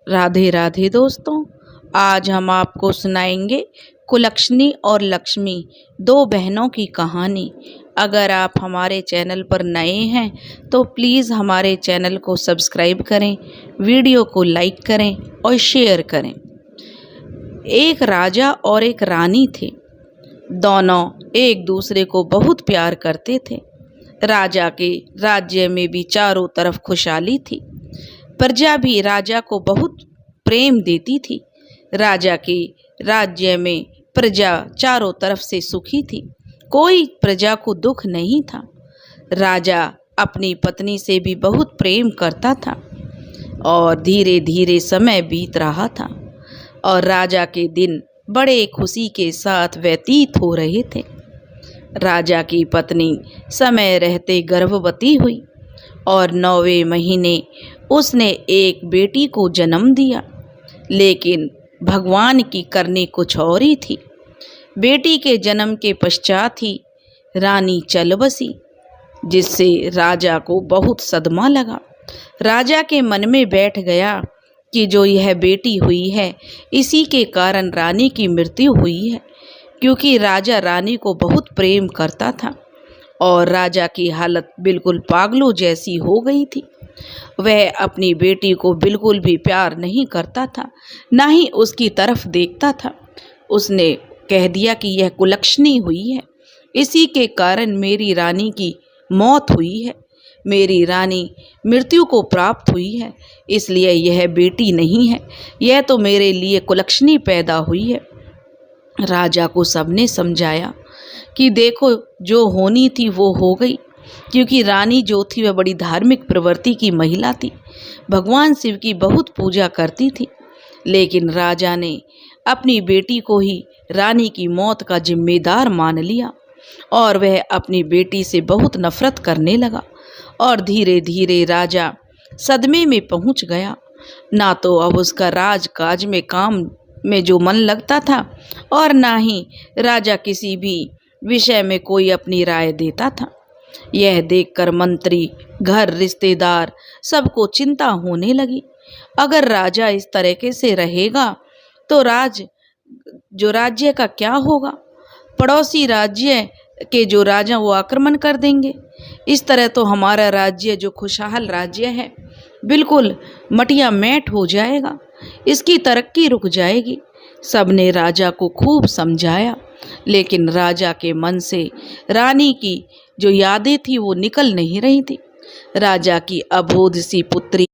राधे राधे दोस्तों, आज हम आपको सुनाएंगे कुलक्षणी और लक्ष्मी, दो बहनों की कहानी। अगर आप हमारे चैनल पर नए हैं तो प्लीज़ हमारे चैनल को सब्सक्राइब करें, वीडियो को लाइक करें और शेयर करें। एक राजा और एक रानी थे। दोनों एक दूसरे को बहुत प्यार करते थे। राजा के राज्य में भी चारों तरफ खुशहाली थी। प्रजा भी राजा को बहुत प्रेम देती थी। राजा के राज्य में प्रजा चारों तरफ से सुखी थी। कोई प्रजा को दुख नहीं था। राजा अपनी पत्नी से भी बहुत प्रेम करता था और धीरे धीरे समय बीत रहा था और राजा के दिन बड़े खुशी के साथ व्यतीत हो रहे थे। राजा की पत्नी समय रहते गर्भवती हुई और 9वें महीने उसने एक बेटी को जन्म दिया। लेकिन भगवान की करनी कुछ और ही थी। बेटी के जन्म के पश्चात ही रानी चल बसी, जिससे राजा को बहुत सदमा लगा। राजा के मन में बैठ गया कि जो यह बेटी हुई है, इसी के कारण रानी की मृत्यु हुई है, क्योंकि राजा रानी को बहुत प्रेम करता था और राजा की हालत बिल्कुल पागलों जैसी हो गई थी। वह अपनी बेटी को बिल्कुल भी प्यार नहीं करता था, ना ही उसकी तरफ देखता था। उसने कह दिया कि यह कुलक्षणी हुई है, इसी के कारण मेरी रानी की मौत हुई है, मेरी रानी मृत्यु को प्राप्त हुई है, इसलिए यह बेटी नहीं है, यह तो मेरे लिए कुलक्षणी पैदा हुई है। राजा को सबने समझाया कि देखो, जो होनी थी वो हो गई, क्योंकि रानी जो थी वह बड़ी धार्मिक प्रवृत्ति की महिला थी, भगवान शिव की बहुत पूजा करती थी। लेकिन राजा ने अपनी बेटी को ही रानी की मौत का जिम्मेदार मान लिया और वह अपनी बेटी से बहुत नफरत करने लगा और धीरे धीरे राजा सदमे में पहुंच गया। ना तो अब उसका राजकाज में काम में जो मन लगता था और ना ही राजा किसी भी विषय में कोई अपनी राय देता था। यह देखकर मंत्री, घर, रिश्तेदार सबको चिंता होने लगी। अगर राजा इस तरीके से रहेगा तो राज्य का क्या होगा? पड़ोसी राज्य के जो राजा वो आक्रमण कर देंगे। इस तरह तो हमारा राज्य, जो खुशहाल राज्य है, बिल्कुल मटिया मैट हो जाएगा, इसकी तरक्की रुक जाएगी। सबने राजा को खूब समझाया, लेकिन राजा के मन से रानी की जो यादें थी वो निकल नहीं रही थी। राजा की अबोध सी पुत्री